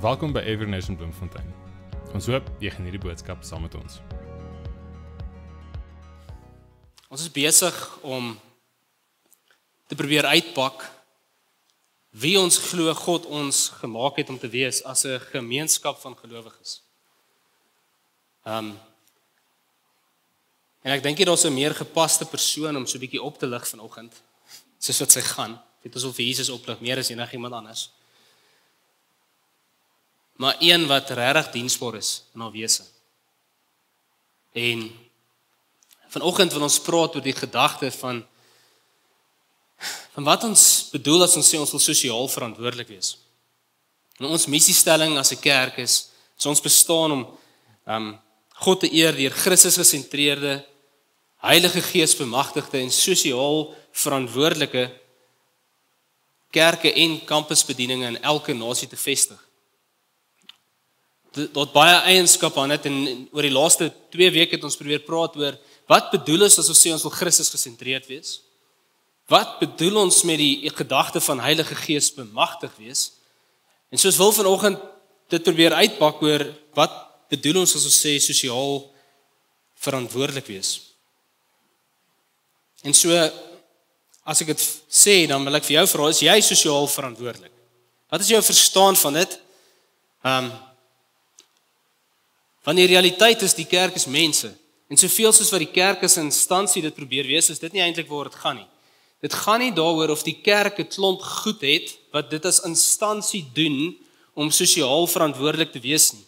Welkom by Every Nation Bloemfontein. Ons hoop jy geniet die boodskap saam met ons. Ons is besig om te probeer uitpak wie ons glo God ons gemaak het om te wees as 'n gemeenskap van gelowiges. En ek dink hier daar's 'n meer gepaste persoon om so 'n bietjie op te lig vanoggend, soos wat sy gaan. Dit is of Jesus oplig meer as enigiemand anders. Maar een wat regtig diensbaar is in haar wese. En vanoggend wil ons praat oor die gedagte van wat ons bedoel as ons sê ons wil sosiaal verantwoordelik wees. En ons missiestelling as 'n kerk is ons bestaan om God te eer deur Christus gesentreerde, Heilige Gees bemagtigde en sosiaal verantwoordelike kerke en kampusbedieninge in elke nasie te vestig. Daar baie eienskappe aan dit en oor die laaste 2 weke het ons probeer praat oor wat bedoel ons as ons sê ons wil Christus gesentreerd wees? Wat bedoel ons met die gedagte van Heilige Gees bemagtig wees? En soos wil vanoggend dit probeer uitpak oor wat bedoel ons as ons sê sosiaal verantwoordelik wees? En so as ek dit sê, dan wil ek vir jou vra, is jy sosiaal verantwoordelik? Wat is jou verstaan van dit? Want die realiteit is die kerk is mense. En soveel soos wat die kerk as 'n instansie dit probeer wees, is dit nie eintlik waar dit gaan nie. Dit gaan nie daaroor of die kerk 'n klomp goed het wat dit as instansie doen om sosiaal verantwoordelik te wees nie.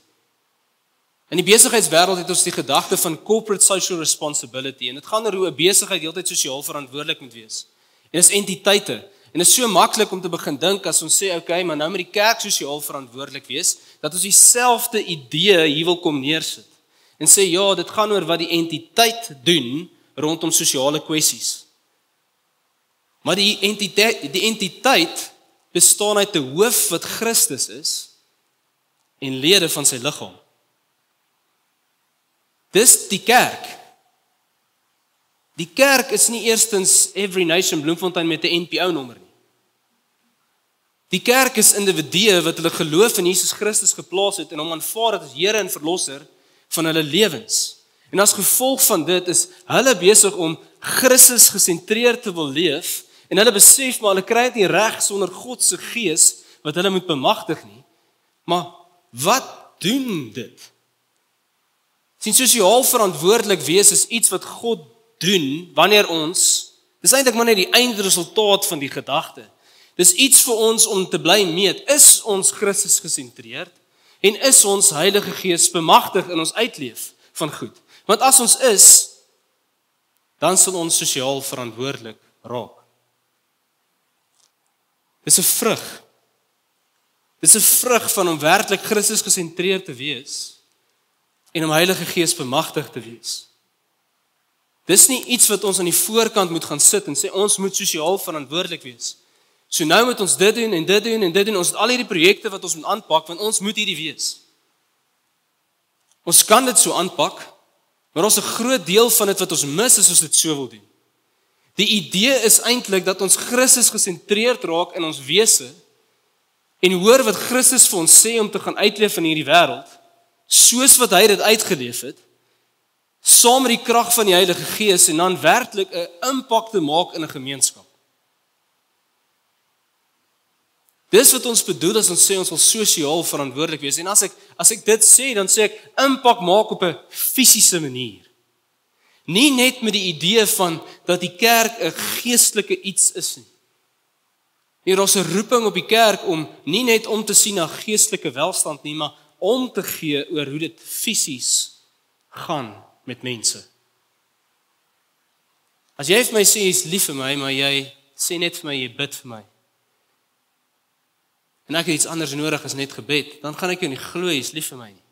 In die besigheidswêreld het ons die gedagte van corporate social responsibility en dit gaan oor hoe 'n besigheid heeltyd sosiaal verantwoordelik moet wees. En dis entiteite. En dit is so maklik om te begin dink as ons sê okay, maar nou moet die kerk sosiaal verantwoordelik wees, dat ons dieselfde idee hier wil kom neersit. En sê ja, dit gaan oor wat die entiteit doen rondom sosiale kwessies. Maar die entiteit bestaan uit 'n hoof wat Christus is en lede van sy liggaam. Dis die kerk. Die kerk is nie eerstens Every Nation Bloemfontein met 'n NPO-nommer nie. Die kerk is individue wat hulle geloof in Jesus Christus geplaas het en hom aanvaar het as Here en Verlosser van hulle lewens. En as gevolg van dit is hulle besig om Christus gesentreerd te wil leef en hulle besef maar hulle kry dit nie reg sonder God se Gees wat hulle moet bemagtig nie. Maar wat doen dit? Sien, sosiaal verantwoordelik wees is iets wat God doen wanneer ons, dis eintlik maar net die eindresultaat van die gedagte. Dis iets vir ons om te bly meet, is ons Christus gesentreerd en is ons Heilige Gees bemagtig in ons uitleef van goed. Want as ons is, dan sal ons sosiaal verantwoordelik raak. Dis 'n vrug. Dis 'n vrug van om werklik Christus gesentreerd te wees en om Heilige Gees bemagtig te wees. Dis nie iets wat ons aan die voorkant moet gaan sit en sê ons moet sosiaal verantwoordelik wees. So nou moet ons dit doen en dit doen en dit doen. Ons het al hierdie projekte wat ons moet aanpak want ons moet hierdie wees. Ons kan dit so aanpak, maar ons 'n groot deel van dit wat ons mis is as ons dit so wil doen. Die idee is eintlik dat ons Christus gesentreerd raak in ons wese en hoor wat Christus vir ons sê om te gaan uitleef in hierdie wêreld, soos wat hy dit uitgeleef het, saam met die krag van die Heilige Gees en dan werklik 'n impak te maak in 'n gemeenskap. Dis wat ons bedoel as ons sê ons wil sosiaal verantwoordelik wees. En as ek dit sê, dan sê ek impak maak op 'n fisiese manier. Nie net met die idee van dat die kerk 'n geestelike iets is nie. Hier is 'n roeping op die kerk om nie net om te sien na geestelike welstand nie, maar om te gee oor hoe dit fisies gaan met mense. As jy vir my sê jy's lief vir my, maar jy sê net vir my jy bid vir my. En ek het iets anders nodig as net gebed, dan gaan ek jou nie glo jy's lief vir my nie.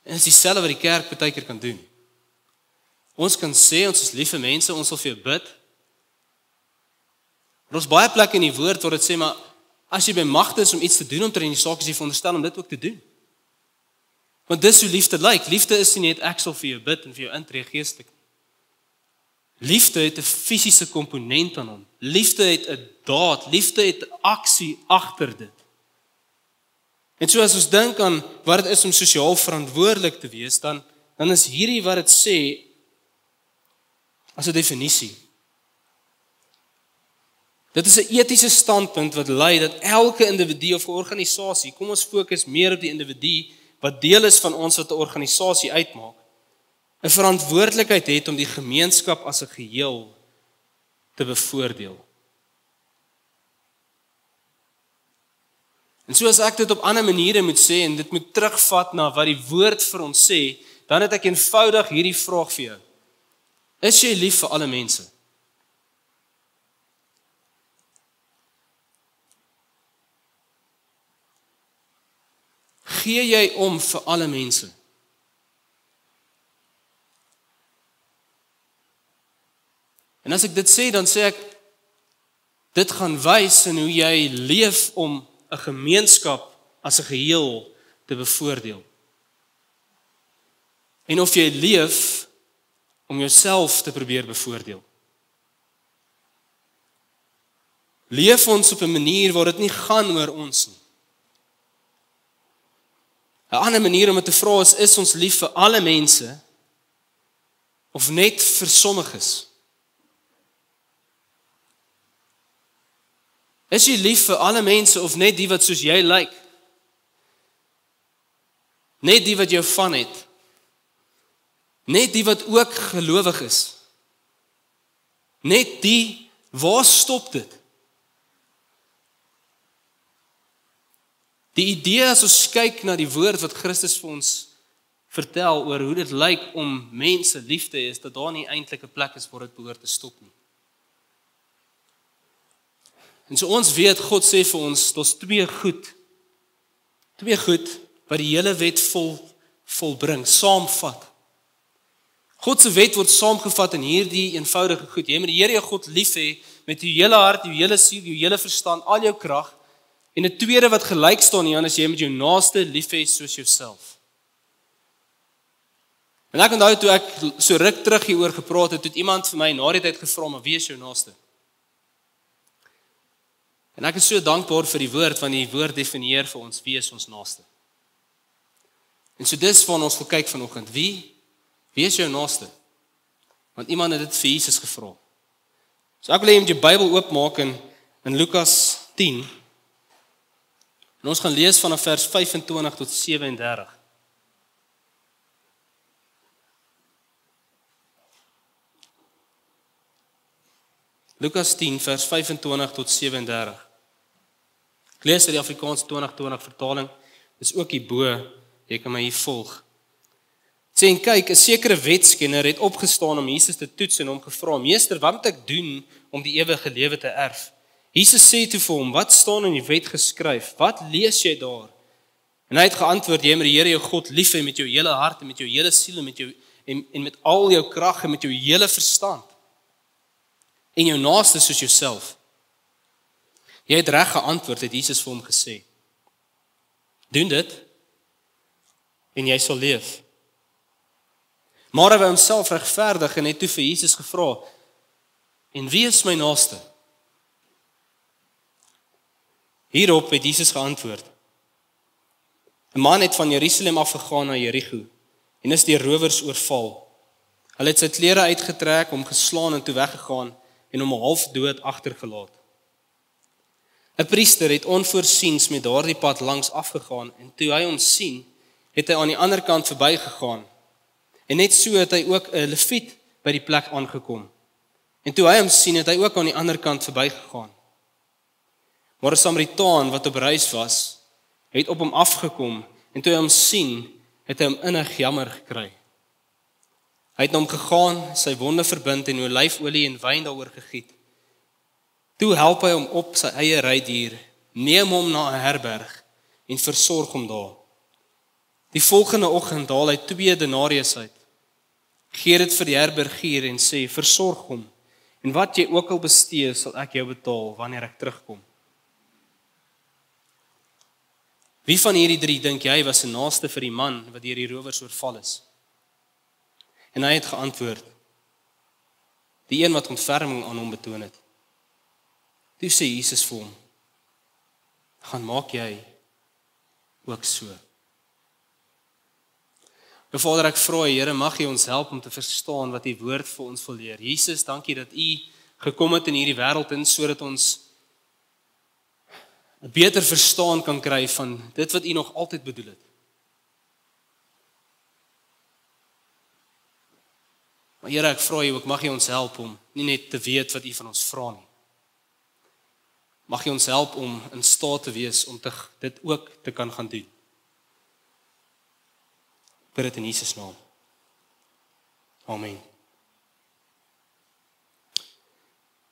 En dis dieselfde wat die kerk baie keer kan doen. Ons kan sê ons is lief vir mense, ons wil vir jou bid. Maar ons baie plekke in die woord waar dit sê maar as jy by magte is om iets te doen omtrent die saak, is jy veronderstel om dit ook te doen. Want dis hoe liefde lyk. Liefde is nie net ek sal vir jou bid en vir jou intree geestelik. Liefde het 'n fisiese komponent aan hom. Liefde het 'n daad, liefde het 'n aksie agter dit. En so as ons dink aan wat dit is om sosiaal verantwoordelik te wees, dan is hierdie wat dit sê as 'n definisie. Dit is 'n etiese standpunt wat lei dat elke individu of organisasie, kom ons fokus meer op die individu wat deel is van ons wat 'n organisasie uitmaak, 'n verantwoordelikheid het om die gemeenskap as 'n geheel te bevoordeel. En so as ek dit op ander maniere moet sê en dit moet terugvat na wat die woord vir ons sê, dan het ek eenvoudig hierdie vraag vir jou. Is jy lief vir alle mense? Gee jy om vir alle mense? En as ek dit sê, dan sê ek, dit gaan wys in hoe jy leef om 'n gemeenskap as 'n geheel te bevoordeel. En of jy leef om jouself te probeer bevoordeel. Leef ons op 'n manier waar dit nie gaan oor ons nie. 'n ander manier om dit te vra is ons lief vir alle mense of net vir sommiges? Is jy lief vir alle mense of net die wat soos jy lyk? Net die wat jou van het? Net die wat ook gelowig is? Net die, waar stop dit? Die idee as ons kyk na die woord wat Christus vir ons vertel oor hoe dit lyk om mense lief te hê, is dat daar nie eintlik 'n plek is waar dit behoort te stop nie. En so ons weet, God sê vir ons, daar's twee goed wat die hele wet volbring, saamvat. God se wet word saamgevat in hierdie eenvoudige goed. Jy moet die Here jou God lief hê met jou hele hart, jou hele siel, jou hele verstand, al jou krag. En 'n tweede wat gelyk staan hieraan is jy moet jou naaste lief hê soos jouself. En ek onthou toe ek so ruk terug hieroor gepraat het, het iemand vir my na die tyd gevra, maar wie is jou naaste? En ek is so dankbaar vir die woord, want die woord definieer vir ons wie is ons naaste. En so dis van ons wil kyk vanoggend, wie is jou naaste? Want iemand het dit vir Jesus gevra. So ek wil hê jy moet jou Bybel oopmaak in Lukas 10. En ons gaan lees vanaf vers 25 tot 37. Lukas 10 vers 25 tot 37. Ek lees uit die Afrikaans 2020 vertaling. Dis ook hierbo, jy kan my hier volg. Sê en kyk, 'n sekere wetskenner het opgestaan om Jesus te toets en hom gevra: "Meester, wat moet ek doen om die ewige lewe te erf?" Jesus sê toe vir hom: "Wat staan in die wet geskryf? Wat lees jy daar?" En hy het geantwoord: "Jy moet die Here jou God lief hê met jou hele hart en met jou hele siel en met al jou krag en met jou hele verstand. En jou naaste soos jouself." Jy het reg geantwoord, het Jesus vir hom gesê. "Doen dit en jy sal leef." Maar hy wou homself regverdig en het toe vir Jesus gevra: "En wie is my naaste?" Hierop het Jesus geantwoord: "'n man het van Jerusalem afgegaan na Jerigo en is deur rowers oorval. Hulle het sy klere uitgetrek, hom geslaan en toe weggegaan en hom half dood agtergelaat. 'n Priester het onvoorsiens met daardie pad langs afgegaan en toe hy hom sien, het hy aan die ander kant verbygegaan. En net so het hy ook 'n Lewiet by die plek aangekom. En toe hy hom sien, het hy ook aan die ander kant verbygegaan. Maar 'n Samaritaan wat op reis was, het op hom afgekom en toe hy hom sien, het hy hom innig jammer gekry. Hy het na hom gegaan, sy wonde verbind en olyfolie en wyn daaroor gegiet. Toe help hy hom op sy eie rydier, neem hom na 'n herberg en versorg hom daar. Die volgende oggend haal hy 2 denarius uit, gee dit vir die herbergier en sê: "Versorg hom, en wat jy ook al bestee, sal ek jou betaal wanneer ek terugkom." Wie van hierdie 3 dink jy was 'n naaste vir die man wat deur die rowers oorval is? En hy het geantwoord: die een wat ontferming aan hom betoon het. Toe sê Jesus vir hom, gaan maak jy ook so. Vader, ek vra, Here, mag U ons help om te verstaan wat U woord vir ons wil leer. Jesus, dankie dat U gekom het in hierdie wêreld in, sodat ons 'n beter verstaan kan kry van dit wat U nog altyd bedoel het. Maar Here, ek vra U ook, mag U ons help om nie net te weet wat U van ons vra nie. Mag U ons help om in staat te wees om dit ook te kan gaan doen. Bid dit in Jesus naam. Amen.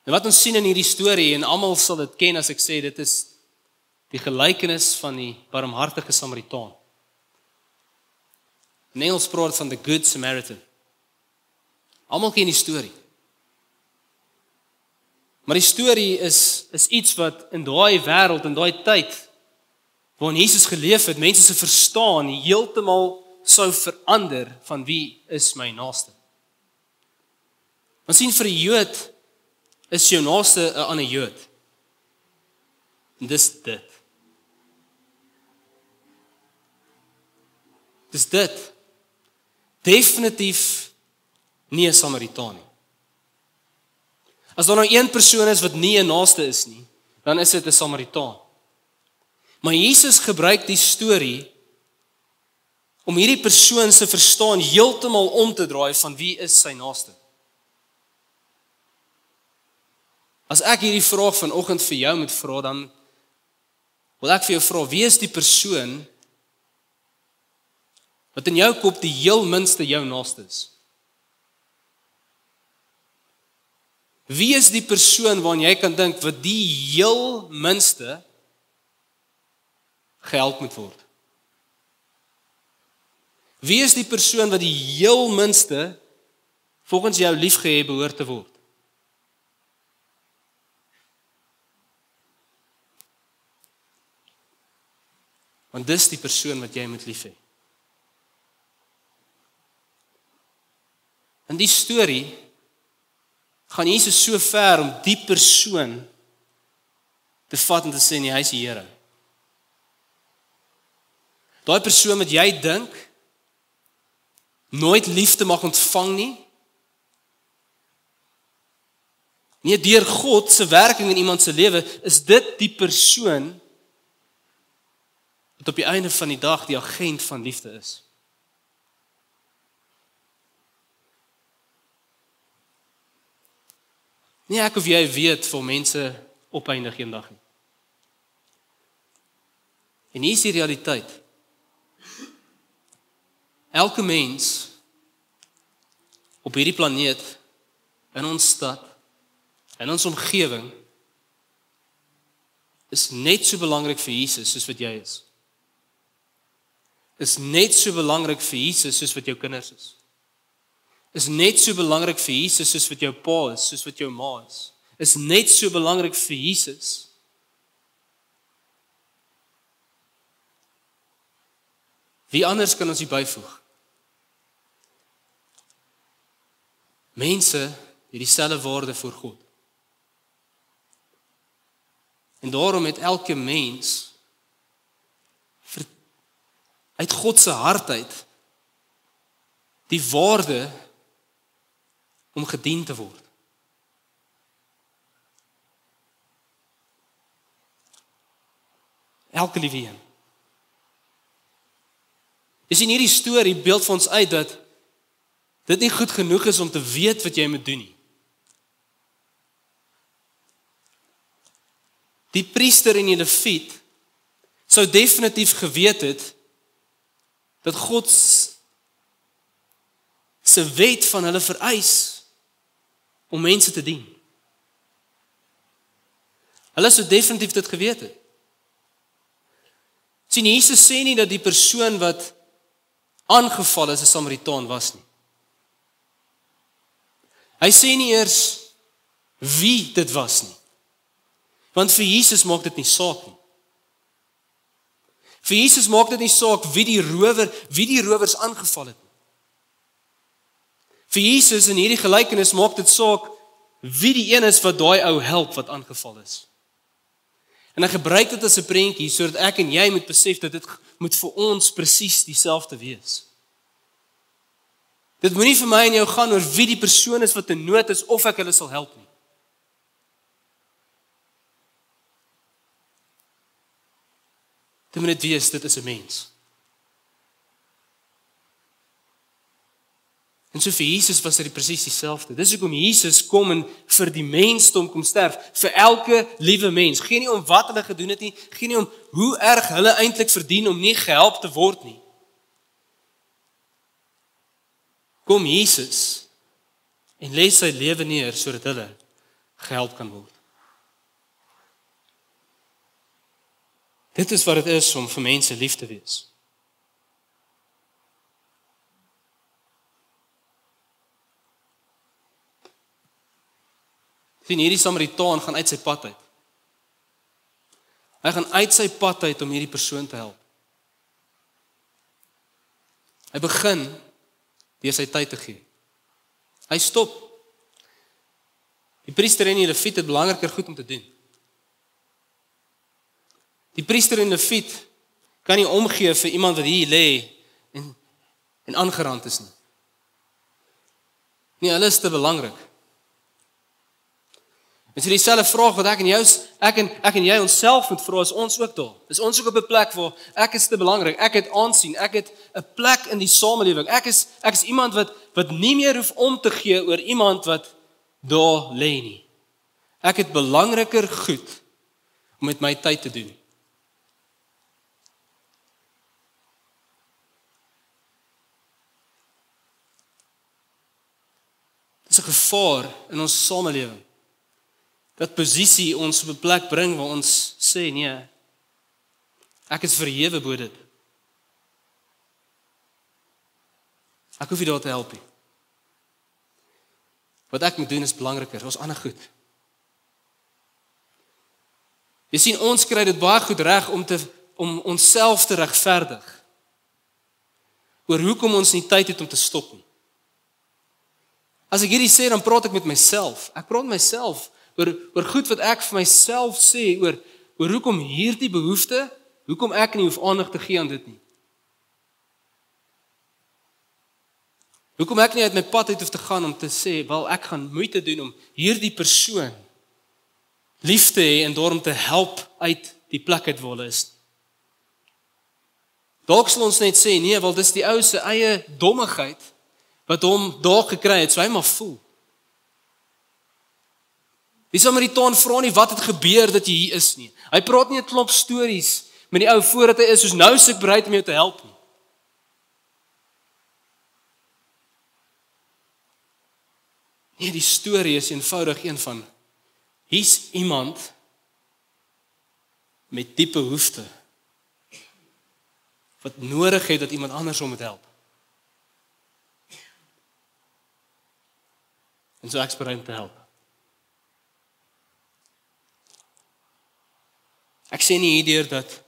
En wat ons sien in hierdie storie, en almal sal dit ken as ek sê, dit is die gelykenis van die barmhartige Samaritaan. In Engels praat van the Good Samaritan. Almal ken die storie. Maar die storie is iets wat in daai wêreld, in daai tyd, waarin Jesus geleef het, mense se verstaan heeltemal sou verander van wie is my naaste. Want sien, vir 'n Jood is jou naaste 'n ander Jood. En dis dit. Dis dit. Definitief nie 'n Samaritaan nie. As daar nou een persoon is wat nie 'n naaste is nie, dan is dit 'n Samaritaan. Maar Jesus gebruik die storie om hierdie persoon se verstaan heeltemal om te draai van wie is sy naaste. As ek hierdie vraag vanoggend vir jou moet vra, dan wil ek vir jou vra, wie is die persoon wat in jou kop die heel minste jou naaste is? Wie is die persoon waaraan jy kan dink wat die heel minste gehelp moet word? Wie is die persoon wat die heel minste volgens jou liefgehê behoort te word? Want dis die persoon wat jy moet lief hê. In die storie gaan Jesus so ver om die persoon te vat en te sê, nee, hy is die Here. Daai persoon wat jy dink nooit liefde mag ontvang nie deur God se werking in iemand se lewe, is dit die persoon wat op die einde van die dag die agent van liefde is. Nie ek of jy weet vir mense opeindig eendag nie. En hier is die realiteit. Elke mens op hierdie planeet, in ons stad, in ons omgewing, is net so belangrik vir Jesus soos wat jy is. Is net so belangrik vir Jesus soos wat jou kinders is. Is net so belangrik vir Jesus soos wat jou pa is, soos wat jou ma is. Is net so belangrik vir Jesus wie anders kan ons hier byvoeg? Mense het dieselfde waarde voor God. En daarom het elke mens uit God se hart uit die waarde om gedien te word. Elke liewe een. Jy sien, hierdie storie beeld vir ons uit dat dit nie goed genoeg is om te weet wat jy moet doen nie. Die priester en die leviet sou definitief geweet het dat God se wet van hulle vereis om mense te dien. Hulle sou definitief dit geweet het. Sien, Jesus sê nie dat die persoon wat aangeval is 'n Samaritaan was nie. Hy sê nie eers wie dit was nie. Want vir Jesus maak dit nie saak nie. Vir Jesus maak dit nie saak wie die rowers aangeval het nie. Vir Jesus in hierdie gelykenis maak dit saak wie die een is wat daai ou help wat aangeval is. En hy gebruik dit as 'n prentjie sodat ek en jy moet besef dat dit moet vir ons presies dieselfde wees. Dit moenie vir my en jou gaan oor wie die persoon is wat in nood is of ek hulle sal help nie. Dit moet net wees, dit is 'n mens. En so vir Jesus was dit presies dieselfde. Dis hoekom Jesus kom en vir die mensdom kom sterf, vir elke liewe mens. Geen nie om wat hulle gedoen het nie, geen nie om hoe erg hulle eintlik verdien om nie gehelp te word nie. Kom Jesus en lê sy lewe neer sodat hulle gehelp kan word. Dit is wat dit is om vir mense lief te wees. Sien, hierdie Samaritaan gaan uit sy pad uit. Hy gaan uit sy pad uit om hierdie persoon te help. Hy begin deur sy tyd te gee. Hy stop. Die priester en die leviet het belangriker goed om te doen. Die priester en leviet kan nie omgee vir iemand wat hier lê en aangerand is nie. Nee, hulle is te belangrik. En so dieselfde vraag wat ek en jy onsself moet vra, is ons ook daar. Is ons ook op 'n plek waar ek is te belangrik, ek het aansien, ek het 'n plek in die samelewing. Ek is iemand wat nie meer hoef om te gee oor iemand wat daar lê nie. Ek het belangriker goed om met my tyd te doen. Dit is 'n gevaar in ons samelewing. Dat posisie ons op 'n plek bring waar ons sê nee, ek is verhewe bo dit. Ek hoef nie daar te help nie. Wat ek moet doen is belangriker, ons ander goed. Jy sien, ons kry dit baie goed reg om onsself te regverdig oor hoekom ons nie tyd het om te stop nie. As ek hierdie sê, dan praat ek met myself. Ek praat met myself oor goed wat ek vir myself sê, oor hoekom hierdie behoefte, hoekom ek nie hoef aandag te gee aan dit nie. Hoekom ek nie uit my pad uit hoef te gaan om te sê, wel ek gaan moeite doen om hierdie persoon lief te hê en daarom te help uit die plek uit waar hulle is. Dalk sal ons net sê, nee, wel dis die ou se eie dommigheid wat hom daar gekry het, so hy maar voel. Die Samaritaan vra nie wat het gebeur dat jy hier is nie. Hy praat nie 'n klomp stories met die ou voordat hy is, soos nou is ek bereid om jou te help nie. Nee, die storie is eenvoudig een van, hier's iemand met diepe behoefte wat nodig het dat iemand anders hom moet help. En so ek's bereid om te help. Ek sê nie hierdeur dat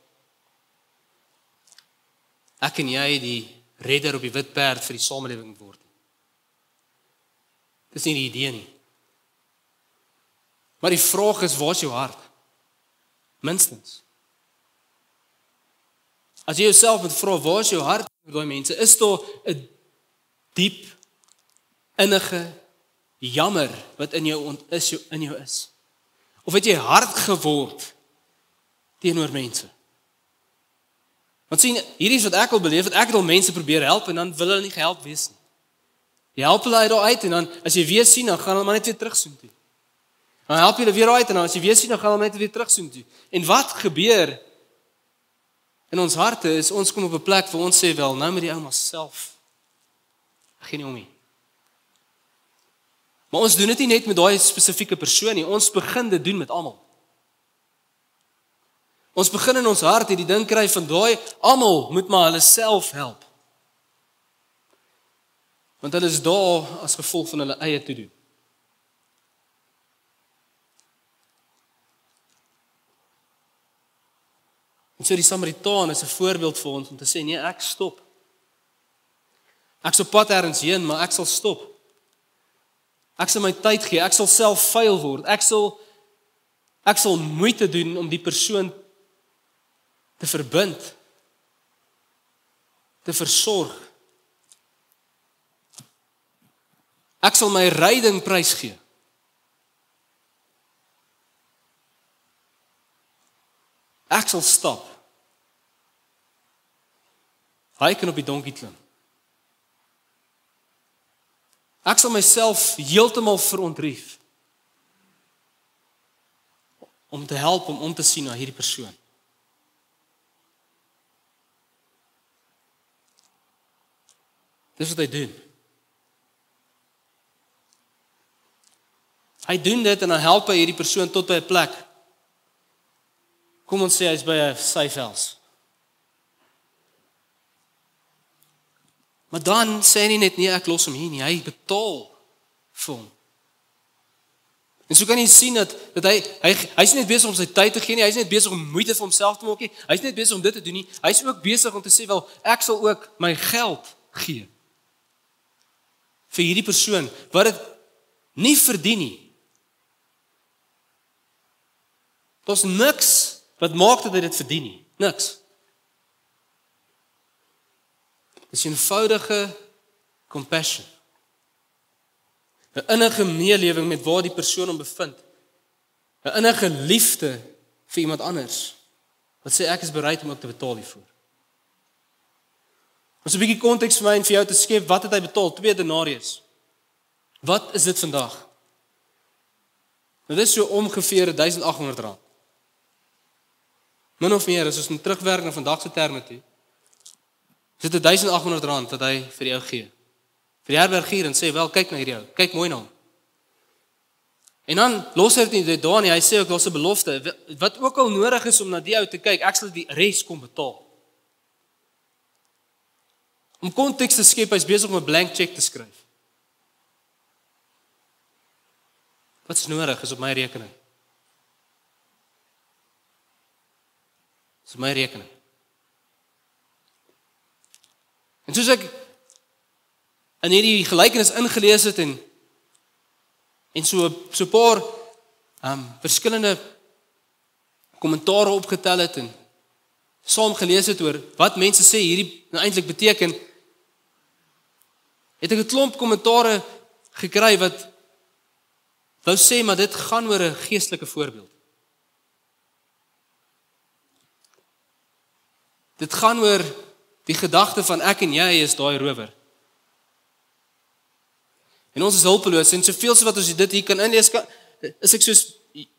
ek en jy die redder op die wit perd vir die samelewing word. Dis nie die idee nie. Maar die vraag is, waar is jou hart? Minstens. As jy jouself moet vra, waar is jou hart vir daai mense? Is daar 'n diep, innige jammer wat in jou is? Of het jy hard geword teenoor mense? Want sien, hierdie is wat ek al beleef, dat ek het al mense probeer help en dan wil hulle nie gehelp wees nie. Jy help hulle uit daar uit en dan as jy weer sien, dan gaan hulle maar net weer terug soontoe. Dan help jy hulle weer uit en dan as jy weer sien, dan gaan hulle net weer terug soontoe. En wat gebeur in ons harte is, ons kom op 'n plek waar ons sê, wel, nou met die ou maar self. Geen om nie. Maar ons doen dit nie net met daai spesifieke persoon nie, ons begin dit doen met almal. Ons begin in ons hart hierdie ding kry van daai almal moet maar hulle self help. Want hulle is daar as gevolg van hulle eie toedoen. En so die Samaritaan is 'n voorbeeld vir ons om te sê, nee, ek stop. Ek sou pad ergens heen, maar ek sal stop. Ek sal my tyd gee, ek sal self vuil word. Ek sal moeite doen om die persoon te verbind, te versorg. Ek sal my ryding prys gee. Ek sal stap. Hy kan op die donkie klim. Ek sal myself heeltemal verontrief om te help om te sien na hierdie persoon. Dis wat hy doen. Hy doen dit en dan help hy hierdie persoon tot by 'n plek. Kom ons sê hy's by 'n safe house. Maar dan sê hy nie net nee, ek los hom hier nie, hy betaal vir hom. En so kan jy sien dat hy's net besig om sy tyd te gee nie, hy's net besig om moeite vir homself te maak nie, hy's net besig om dit te doen nie, hy's ook besig om te sê wel, ek sal ook my geld gee vir hierdie persoon wat dit nie verdien nie. Daar's niks wat maak dat hy dit verdien nie, niks. Dis eenvoudige compassion. 'n Innige meelewing met waar die persoon hom bevind. 'n Innige liefde vir iemand anders. Wat sê ek is bereid om ook te betaal hiervoor. Ons 'n bietjie konteks vir my en vir jou te skep, wat het hy betaal? 2 denarius. Wat is dit vandag? Nou dis so ongeveer R1800. Min of meer, as ons terugwerk na vandag se terme toe. Is dit R1800 wat hy vir jou gee. Vir die herbergier en sê, wel, kyk na hierdie ou, kyk mooi na hom. En dan los hy dit daar nie, hy sê ook, daar's 'n belofte, wat ook al nodig is om na die ou te kyk, ek sal die res kom betaal. Om konteks te skep, hy's besig om 'n blank check te skryf. Wat's nodig is op my rekening. Dis my rekening. En soos ek in hierdie gelykenis ingelees het en so 'n paar verskillende kommentare opgetel het en saam gelees het oor wat mense sê hierdie nou eintlik beteken, het ek 'n klomp kommentare gekry wat wou sê maar dit gaan oor 'n geestelike voorbeeld. Dit gaan oor die gedagte van ek en jy is daai rower. En ons is hulpeloos en soveel so wat ons dit hier kan inlees, is ek soos,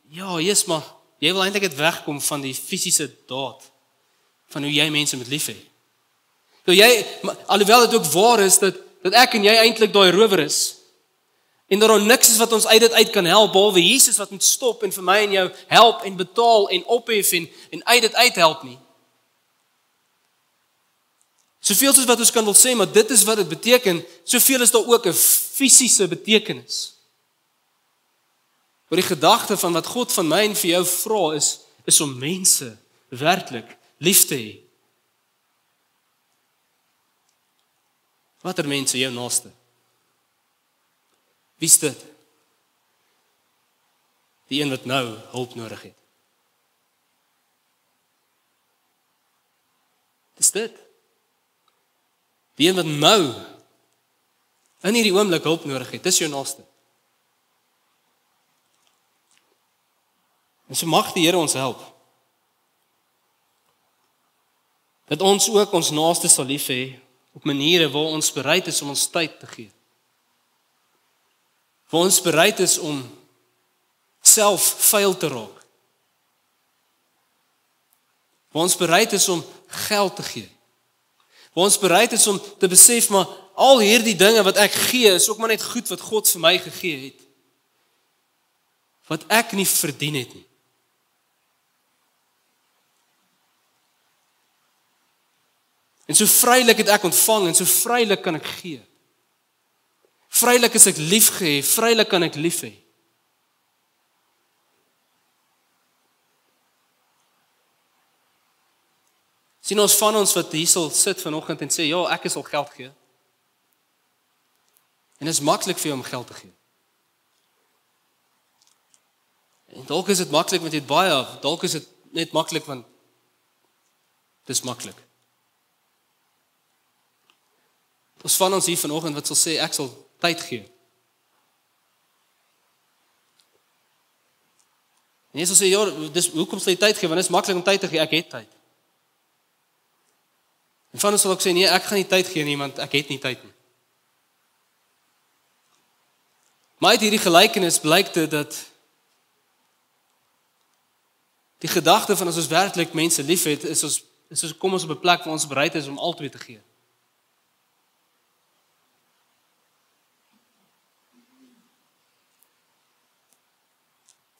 ja, Jesus, maar jy wil eintlik net wegkom van die fisiese daad, van hoe jy mense moet lief hê. Alhoewel dit ook waar is, dat ek en jy eintlik daai rower is, en dat daar niks is wat ons uit dit uit kan help, behalwe Jesus wat moet stop en vir my en jou help en betaal en ophef en uit dit uithelp nie. Soveel soos wat ons kan wil sê, maar dit is wat dit beteken, soveel is daar ook 'n fisiese betekenis. Maar die gedagte van wat God van my en vir jou vra is om mense werklik lief te hê. Watter mense jou naaste? Wie is dit? Die een wat nou hulp nodig het. Dis dit. Die een wat nou in hierdie oomblik hulp nodig het, dis jou naaste. En so mag die Here ons help. Dat ons ook ons naaste sal lief hê op maniere waar ons bereid is om ons tyd te gee. Waar ons bereid is om self vuil te raak. Waar ons bereid is om geld te gee. Waar ons bereid is om te besef, maar al hierdie dinge wat ek gee, is ook maar net goed wat God vir my gegee het. Wat ek nie verdien het nie. En so vrylik het ek ontvang, en so vrylik kan ek gee. Vrylik is ek liefgehê, vrylik kan ek lief hê. Sien ons van ons wat hier sal sit vanoggend en sê, ja, ek is al geld gee. En dit is maklik vir jou om geld te gee. En dalk is dit maklik want jy het baie af, dalk is dit net maklik want dis maklik. Ons van ons hier vanoggend wat sal sê ek sal tyd gee. En jy sal sê ja, dis hoekom sal jy tyd gee want dit is maklik om tyd te gee, ek het tyd. En van ons sal ook sê nee, ek gaan nie tyd gee nie want ek het nie tyd nie. Maar uit hierdie gelykenis blyk dit dat die gedagte van as ons werklik mense liefhet, is ons kom ons op 'n plek waar ons bereid is om altyd te gee.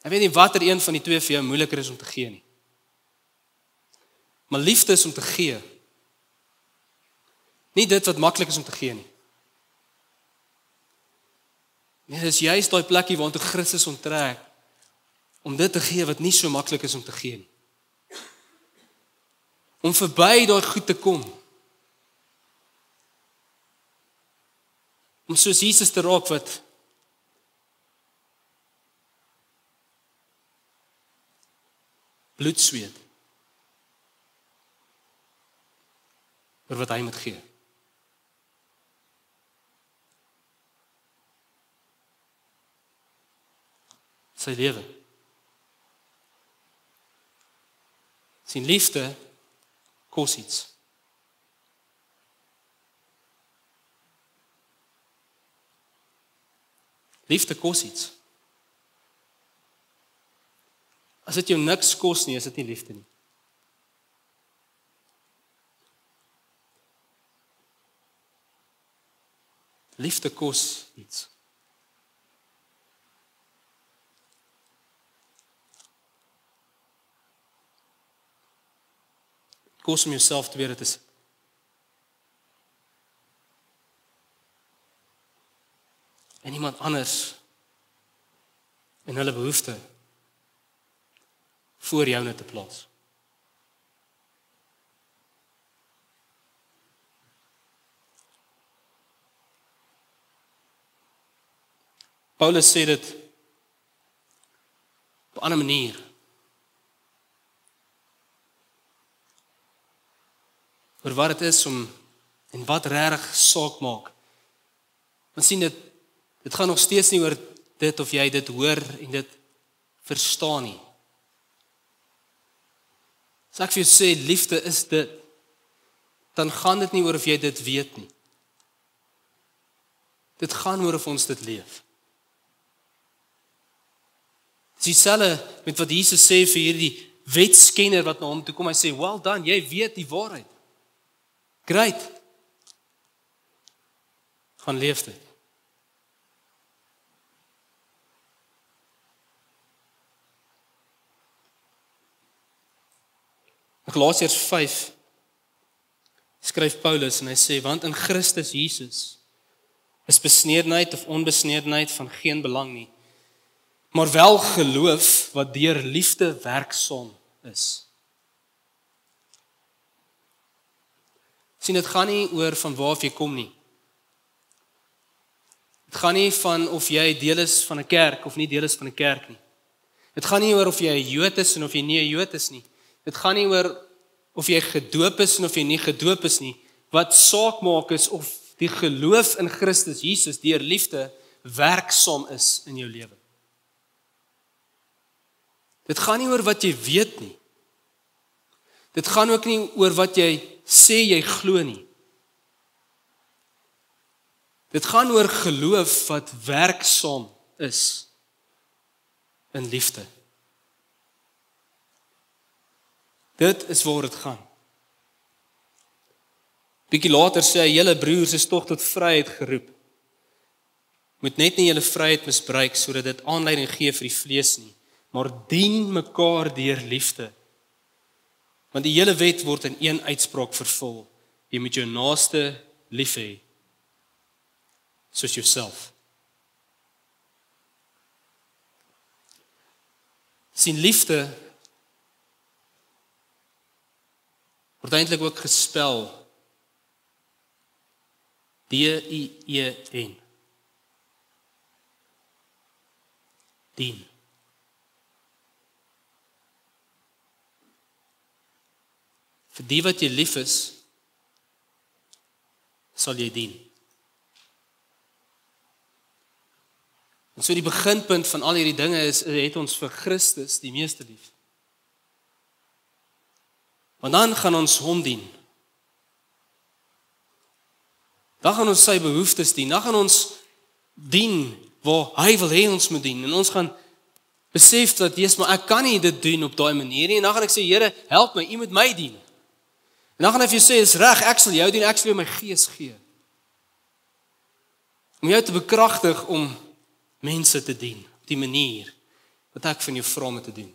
Ek weet nie watter een van die twee vir jou moeiliker is om te gee nie. Maar liefde is om te gee. Nie dit wat maklik is om te gee nie. Nee, dis juist daai plekkie waartoe Christus onttrek om dit te gee wat nie so maklik is om te gee nie. Om verby daai goed te kom. Om soos Jesus te raak wat bloed sweet oor wat hy moet gee. Sy lewe. Sy liefde kos iets. Liefde kos iets. As dit jou niks kos nie, is dit nie liefde nie. Liefde kos iets. Kos om jouself te weer te sit. En iemand anders en hulle behoefte voor jou net te plaas. Paulus sê dit op 'n ander manier. Oor wat dit is om en wat regtig saak maak. Want sien dit gaan nog steeds nie oor dit of jy dit hoor en dit verstaan nie. As ek vir jou sê liefde is dit, dan gaan dit nie oor of jy dit weet nie. Dit gaan oor of ons dit leef. Dis dieselfde met wat Jesus sê vir hierdie wetskenner wat na hom toe kom, hy sê, "Well done, jy weet die waarheid." Great. Gaan leef dit. In Galasiërs 5 skryf Paulus en hy sê, "Want in Christus Jesus is besnedenheid of onbesnedenheid van geen belang nie, maar wel geloof wat deur liefde werksaam is." Sien, dit gaan nie oor van waar af jy kom nie. Dit gaan nie van of jy deel is van 'n kerk of nie deel is van 'n kerk nie. Dit gaan nie oor of jy 'n Jood is en of jy nie 'n Jood is nie. Dit gaan nie oor of jy gedoop is en of jy nie gedoop is nie. Wat saak maak is of die geloof in Christus Jesus deur liefde werksaam is in jou lewe. Dit gaan nie oor wat jy weet nie. Dit gaan ook nie oor wat jy sê jy glo nie. Dit gaan oor geloof wat werksaam is in liefde. Dit is waar dit gaan. Bietjie later sê hy, julle broers is tog tot vryheid geroep. Moet net nie julle vryheid misbruik sodat dit aanleiding gee vir die vlees nie, maar dien mekaar deur liefde. Want die hele wet word in een uitspraak vervul. Jy moet jou naaste lief hê soos jouself. Sien, liefde word eintlik ook gespel D-I-E-N. Dien. vir die wat jy lief is, sal jy dien. En so die beginpunt van al hierdie dinge is, het ons vir Christus die meeste lief. Want dan gaan ons hom dien. Dan gaan ons sy behoeftes dien. Dan gaan ons dien waar hy wil hê ons moet dien. En ons gaan besef dat Jesus, maar ek kan nie dit doen op daai manier nie. En dan gaan ek sê, Here, help my, U moet my dien. En dan gaan hy vir jou sê, is reg, ek sal jou dien, ek sal jou my gees gee. Om jou te bekragtig om mense te dien, op die manier wat ek van jou vra om te doen.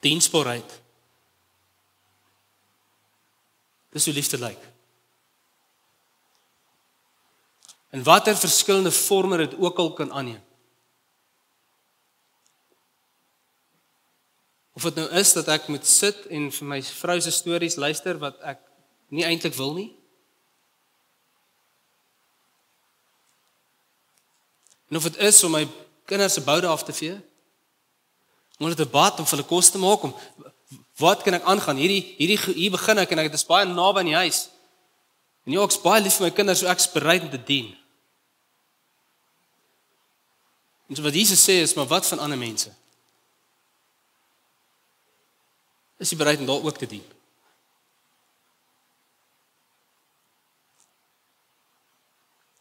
Diensbaarheid. Dis hoe liefde lyk. En watter verskillende vorme dit ook al kan aanneem. Of dit nou is dat ek moet sit en vir my vrou se stories luister wat ek nie eintlik wil nie. En of dit is om my kinders se boude af te vee. Om hulle te bad, om vir hulle kos te maak, om wat kan ek aangaan? Hier begin ek en ek is baie naby aan die huis. En ja, ek is baie lief vir my kinders, so ek is bereid om te dien. En so wat Jesus sê is, maar wat van ander mense? Is jy bereid om daar ook te dien?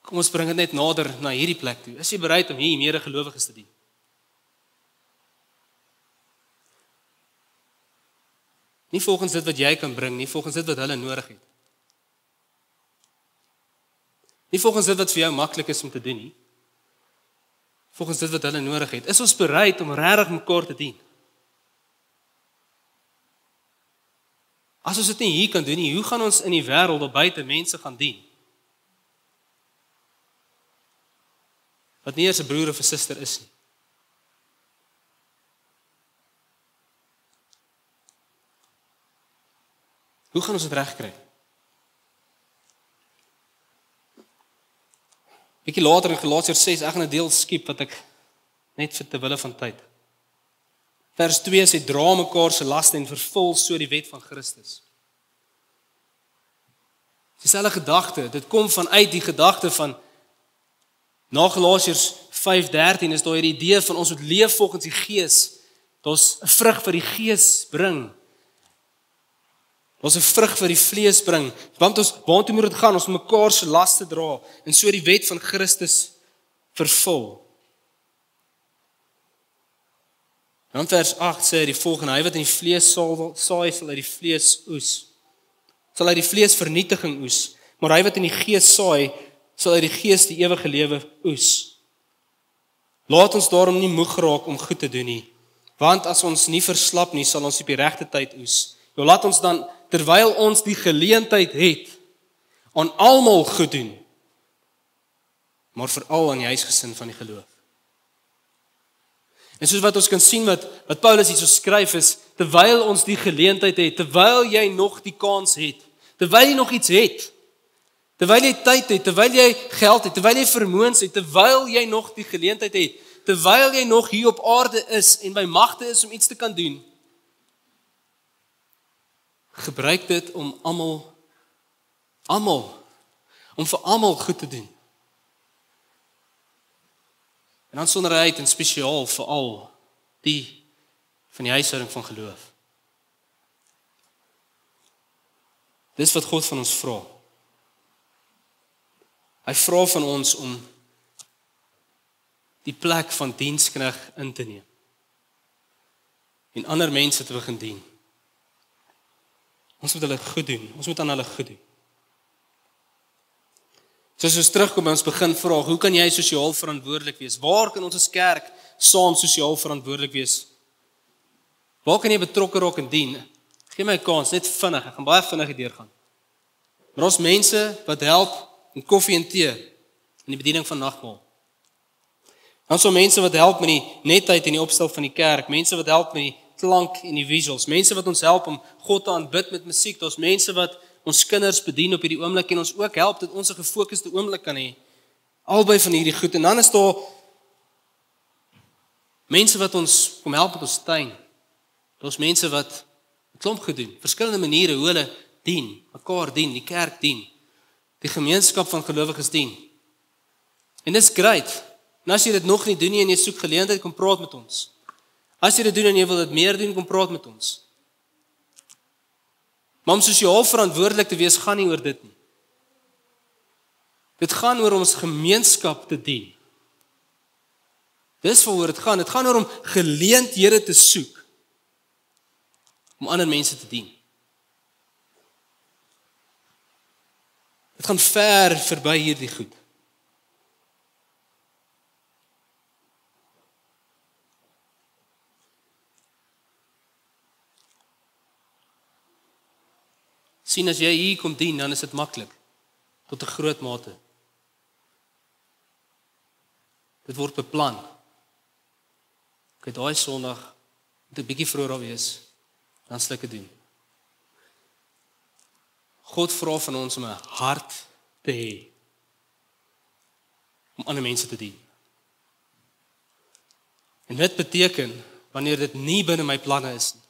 Kom ons bring dit net nader na hierdie plek toe. Is jy bereid om hier medegelowiges te dien? Nie volgens dit wat jy kan bring, nie volgens dit wat hulle nodig het. Nie volgens dit wat vir jou maklik is om te doen nie. Volgens dit wat hulle nodig het. Is ons bereid om regtig mekaar te dien? As ons dit nie hier kan doen nie, hoe gaan ons in die wêreld of buite mense gaan dien? Wat nie eers 'n broer of 'n suster is nie. Hoe gaan ons dit regkry? Bietjie later in Galasiërs 6, ek gaan 'n deel skiep wat ek net vir te wille van tyd. Vers 2 sê dra mekaar se laste en vervul so die wet van Christus. Dieselfde gedagte, dit kom vanuit die gedagte van na Galasiërs 5:13 is daar hierdie idee van ons moet leef volgens die Gees. Daar's 'n vrug wat die Gees bring. Ons 'n vrug vir die vlees bring, want ons waartoe moet dit gaan? Ons moet mekaar se laste dra en so die wet van Christus vervul. Dan vers 8 sê die volgende: hy wat in die vlees saai, sal uit die vlees oes. Sal uit die vlees vernietiging oes, maar hy wat in die gees saai, sal uit die gees die ewige lewe oes. Laat ons daarom nie moeg raak om goed te doen nie, want as ons nie verslap nie, sal ons op die regte tyd oes. Nou laat ons dan terwyl ons die geleentheid het, aan almal goed doen, maar veral aan die huisgesin van die geloof. En soos wat ons kan sien wat Paulus hierso skryf is, terwyl ons die geleentheid het, terwyl jy nog die kans het, terwyl jy nog iets het, terwyl jy tyd het, terwyl jy geld het, terwyl jy vermoëns het, terwyl jy nog die geleentheid het, terwyl jy nog hier op aarde is en by magte is om iets te kan doen, gebruik dit om om vir almal goed te doen. En dan sonderheid en spesiaal vir al die van die huishouding van geloof. Dis wat God van ons vra. Hy vra van ons om die plek van dienskneg in te neem en ander mense te begin dien. Ons moet hulle goed doen. Ons moet aan hulle goed doen. So as ons terugkom by ons begin vraag, hoe kan jy sosiaal verantwoordelik wees? Waar kan ons as kerk saam sosiaal verantwoordelik wees? Waar kan jy betrokke raak en dien? Gee my 'n kans, net vinnig. Ek gaan baie vinnig deurgaan. Maar ons mense wat help met koffie en tee in die bediening van nagmaal. Ons so mense wat help met die netheid en die opstel van die kerk, mense wat help met die klank en die visuals, mense wat ons help om God te aanbid met musiek, daar's mense wat ons kinders bedien op hierdie oomblik en ons ook help dat ons 'n gefokusde oomblik kan hê. Albei van hierdie goed. En dan is daar mense wat ons kom help met ons tuin. Daar's mense wat 'n klomp gedoen, verskillende maniere hoe hulle dien, mekaar dien, die kerk dien, die gemeenskap van gelowiges dien. En dis great. En as jy dit nog nie doen nie en jy soek geleentheid, kom praat met ons. As jy dit doen en jy wil dit meer doen, kom praat met ons. Maar om sosiaal verantwoordelik te wees, gaan nie oor dit nie. Dit gaan oor om ons gemeenskap te dien. Dis waaroor dit gaan. Dit gaan oor om geleenthede te soek om ander mense te dien. Dit gaan ver verby hierdie goed. Sien, as jy hier kom dien, dan is dit maklik tot 'n groot mate. Dit word beplan. Daai Sondag moet 'n bietjie vroeër al wees, dan sal ek dit doen. God vra van ons om 'n hart te hê om ander mense te dien. En dit beteken wanneer dit nie binne my planne is nie.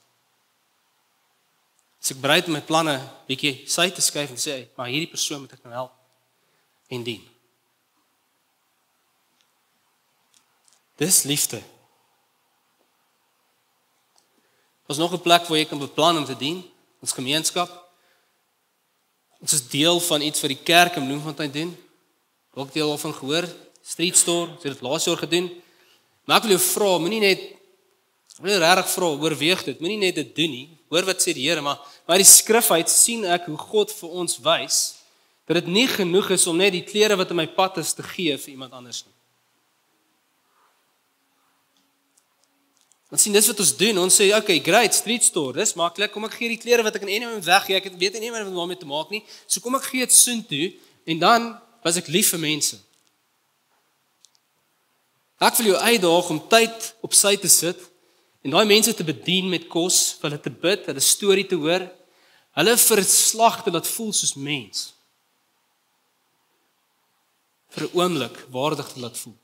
As ek bereid om my planne bietjie sy te skuif en sê, maar hierdie persoon moet ek nou help en dien. Dis liefde. Ons nog 'n plek waar jy kan beplan om te dien, ons gemeenskap. Ons is deel van iets wat die kerk in Bloemfontein doen. Ook deel daarvan gehoor, Street Store, ons het dit laas jaar gedoen. Maar ek wil jou vra, moenie net regtig vra, oorweeg dit, moenie net dit doen nie. Hoor wat sê die Here, maar die skrif uit sien ek hoe God vir ons wys dat dit nie genoeg is om net die klere wat in my pad is te gee vir iemand anders nie. Want sien, dis wat ons doen. Ons sê, okay, great, Street Store, dis maklik. Kom ek gee die klere wat ek in een moment weggee. Ek weet nie wat daarmee te maak nie. So kom ek gee dit soontoe en dan was ek lief vir mense. Ek wil jou uitdaag om tyd op sy te sit en daai mense te bedien met kos, vir hulle te bid, hulle storie te hoor, hulle verslag te laat voel soos mens. Vir 'n oomblik waardig te laat voel.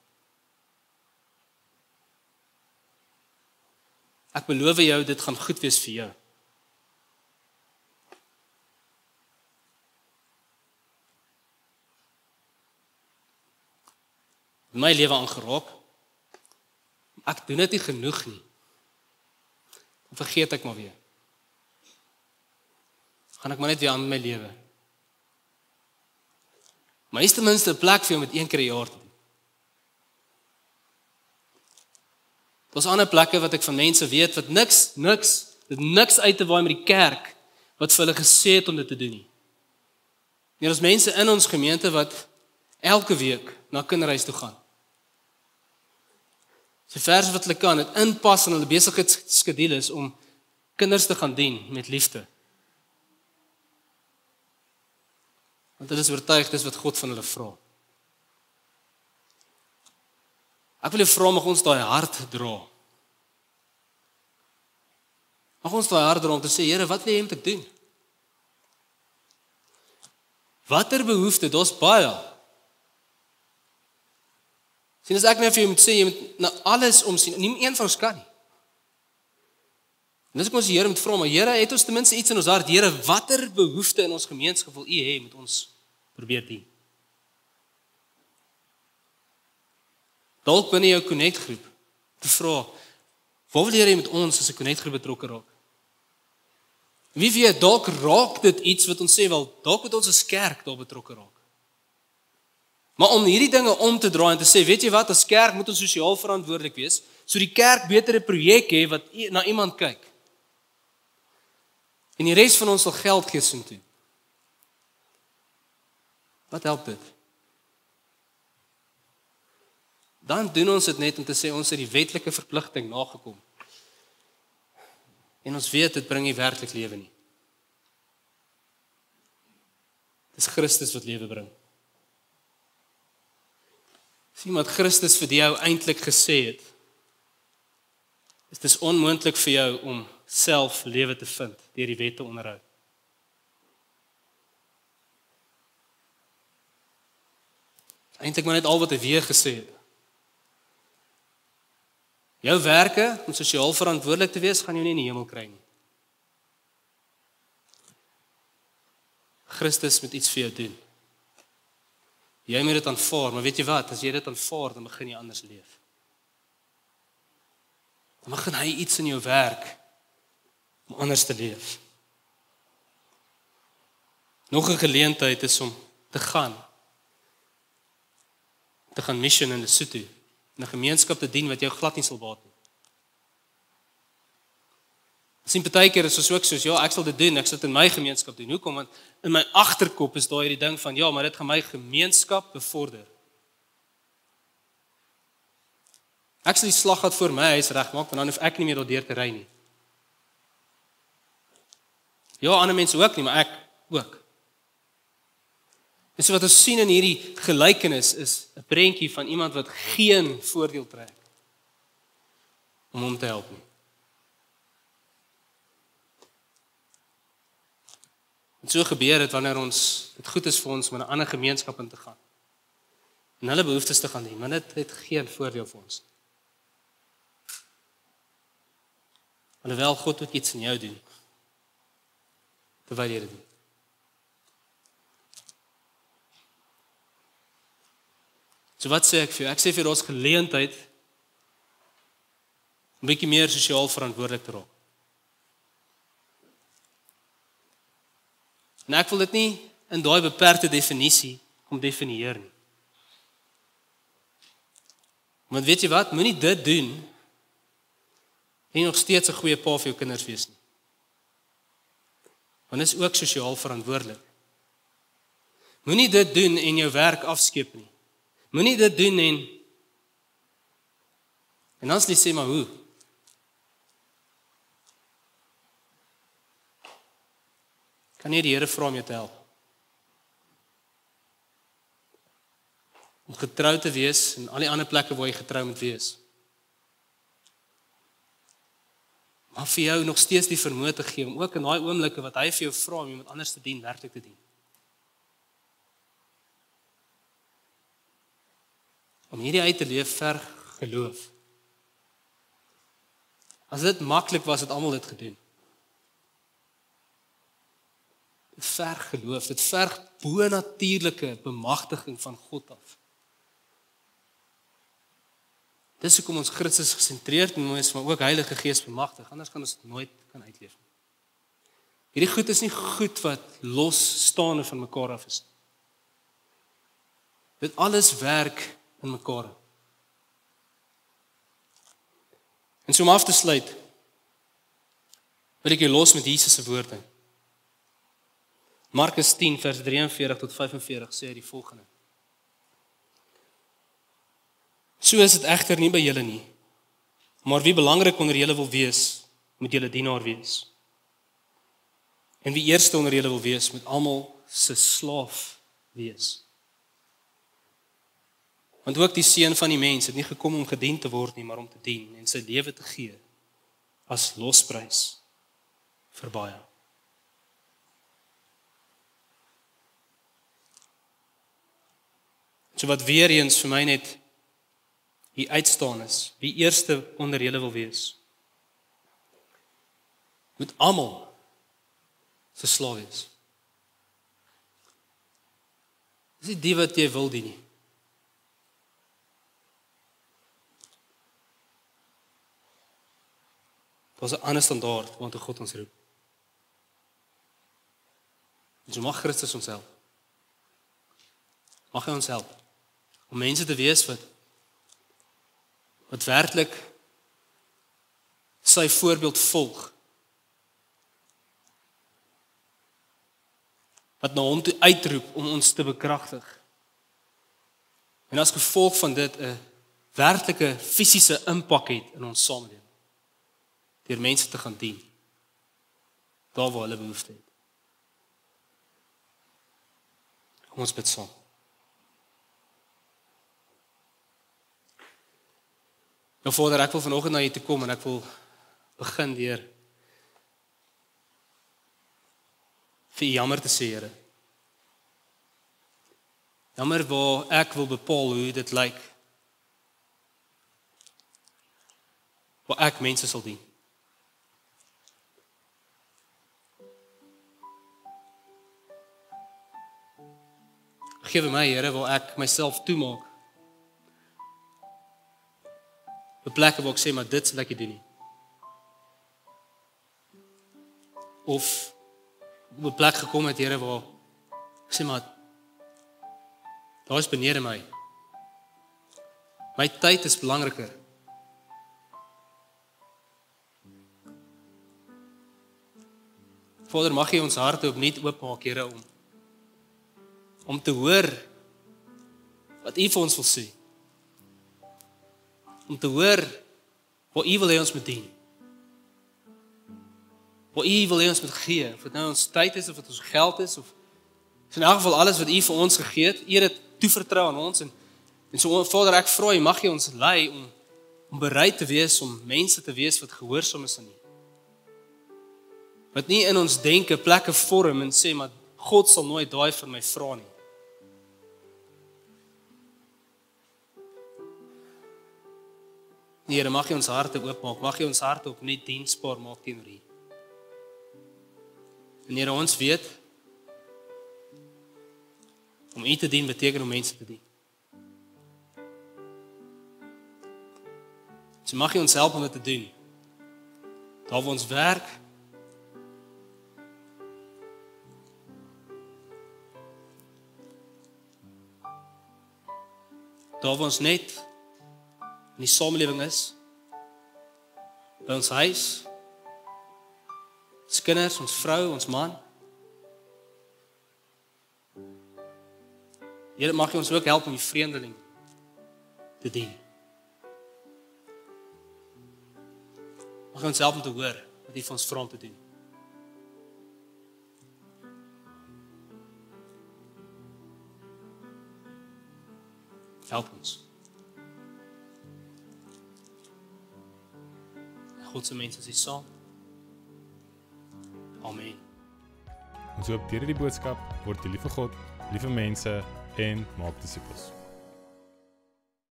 Ek beloof jou, dit gaan goed wees vir jou. My lewe aangeraak. Ek doen dit nie genoeg nie. Dan vergeet ek maar weer. Gaan ek maar net weer aan met my lewe. Maar is ten minste 'n plek vir jou met een keer 'n jaar te doen. Daar's ander plekke wat ek van mense weet wat niks uit te waai met die kerk wat vir hulle gesê het om dit te doen nie. Daar's mense in ons gemeente wat elke week na kinderhuis toe gaan. So ver wat hulle kan, dit inpas in hulle besigheidsskedule is om kinders te gaan dien met liefde. Want hulle is oortuig dis wat God van hulle vra. Ek wil jou vra, mag ons daai hart dra. Mag ons daai hart dra om te sê, Here, wat wil jy hê moet ek doen? Watter behoefte? Daar's baie. Sien, as ek net vir jou moet sê, jy moet na alles omsien. Nie een van ons kan nie. En dis ek ons die Here moet vra, maar Here, het ons ten minste iets in ons hart. Here, watter behoefte in ons gemeenskap wil U hê moet ons probeer dien? Dalk binne jou connect groep te vra, waar wil jy met ons as 'n connect groep betrokke raak? Wie weet, dalk raak dit iets wat ons sê, wel, dalk moet ons as kerk daar betrokke raak. Maar om hierdie dinge om te draai en te sê, weet jy wat, as kerk moet ons sosiaal verantwoordelik wees, so die kerk beter 'n projek hê wat na iemand kyk. En die res van ons sal geld gee soontoe. Wat help dit? Dan doen ons dit net om te sê ons het die wetlike verpligting nagekom. En ons weet dit bring nie werklik lewe nie. Dis Christus wat lewe bring. Sien wat Christus vir jou eintlik gesê het. Dit is onmoontlik vir jou om self lewe te vind deur die wet te onderhou. Eintlik maar net al wat hy weer gesê het. Jou werke om sosiaal verantwoordelik te wees, gaan jou nie in die hemel kry nie. Christus moet iets vir jou doen. Jy moet dit aanvaar, maar weet jy wat? As jy dit aanvaar, dan begin jy anders leef. Dan begin hy iets in jou werk om anders te leef. Nog 'n geleentheid is om te gaan mission in Lesotho, in 'n gemeenskap te dien wat jou glad nie sal baat nie. Sien partykeer is ons ook soos, ja, ek sal dit doen, ek sal dit in my gemeenskap doen. Hoekom? Want in my agterkop is daar hierdie ding van, ja, maar dit gaan my gemeenskap bevorder. Ek sal die slaggat voor my huis regmaak, want dan hoef ek nie meer daardeur te ry nie. Ja, ander mense ook nie, maar ek ook. En so wat ons sien in hierdie gelykenis is 'n prentjie van iemand wat geen voordeel trek om hom te help nie. En so gebeur dit wanneer dit goed is vir ons om in 'n ander gemeenskap in te gaan. En hulle behoeftes te gaan dien, maar dit het geen voordeel vir ons. Alhoewel God ook iets in jou doen, terwyl jy dit doen. So wat sê ek vir jou? Ek sê vir ons geleentheid om 'n bietjie meer sosiaal verantwoordelik te raak. En ek wil dit nie in daai beperkte definisie kom definieer nie. Want weet jy wat? Moenie dit doen en nog steeds 'n goeie pa vir jou kinders wees nie. Want dit is ook sosiaal verantwoordelik. Moenie dit doen en jou werk afskeep nie. Moenie dit doen en dan sê maar hoe? Kan jy die Here vra om jou te help? Om getrou te wees en al die ander plekke waar jy getrou moet wees. Maar vir jou nog steeds die vermoë te gee om ook in daai oomblikke wat hy vir jou vra om iemand anders te dien, werklik te dien. Om hierdie uit te leef verg geloof. As dit maklik was, het almal dit gedoen. Dit verg geloof, dit verg bo-natuurlike bemagtiging van God af. Dis hoekom ons Christus gesentreerd moet wees, maar ook Heilige Gees bemagtig, anders kan ons dit nooit kan uitleef nie. Hierdie goed is nie goed wat losstaande van mekaar af is. Dit alles werk in mekaar. En so om af te sluit, wil ek jou los met Jesus se woorde. Markus 10 vers 43 tot 45 sê hy die volgende. So is dit egter nie by julle nie. Maar wie belangrik onder julle wil wees, moet julle dienaar wees. En wie eerste onder julle wil wees, moet almal se slaaf wees. Want ook die seun van die mens het nie gekom om gedien te word nie, maar om te dien en sy lewe te gee as losprys vir baie. So wat weer eens vir my net hier uitstaan is, wie eerste onder julle wil wees, moet almal se slaaf wees. Dis nie die wat jy wil dien nie. Dit is 'n ander standaard waartoe God ons roep. En so mag Christus ons help. Mag hy ons help om mense te wees wat werklik sy voorbeeld volg. Wat na hom toe uitroep om ons te bekragtig. En as gevolg van dit 'n werklike fisiese impak het in ons samelewing. Deur mense te gaan dien. Daar waar hulle behoefte het. Kom ons bid saam. Nou Vader, ek wil vanoggend na U toe kom en ek wil begin deur vir U jammer te sê, Here. Jammer waar ek wil bepaal hoe dit lyk. Waar ek mense sal dien. Geef my, Here, waar ek myself toemaak. 'n plek waar ek sê, maar dit sal ek nie doen nie. Of op 'n plek gekom het, Here, waar ek sê, maar daar is benede my. My tyd is belangriker. Vader, mag jy ons harte opnuut oopmaak, Here, om te hoor wat U vir ons wil sê. Om te hoor wat U wil hê ons moet dien. Wat U wil hê ons moet gee, of dit nou ons tyd is, of dit ons geld is, of in elk geval alles wat U vir ons gegee het, U dit toevertrou aan ons, en so Vader, ek vra U, mag jy ons lei om bereid te wees, om mense te wees wat gehoorsaam is aan U. Wat nie in ons denke plekke vorm en sê, maar God sal nooit daai vir my vra nie. Here, mag jy ons harte oopmaak, mag jy ons harte opnuut diensbaar maak teenoor U. En Here, ons weet, om U te dien beteken om mense te dien. So mag jy ons help om dit te doen. Daar waar ons werk, daar waar ons net in die samelewing is, by ons huis, ons kinders, ons vrou, ons man. Here, mag jy ons ook help om die vreemdeling te dien. Mag jy ons help om te hoor wat U vir ons vra om te doen. Help ons. God se mense sê saam. Amen. Ons hoop deur hierdie boodskap word jy lief vir God, lief vir mense en maak disippels.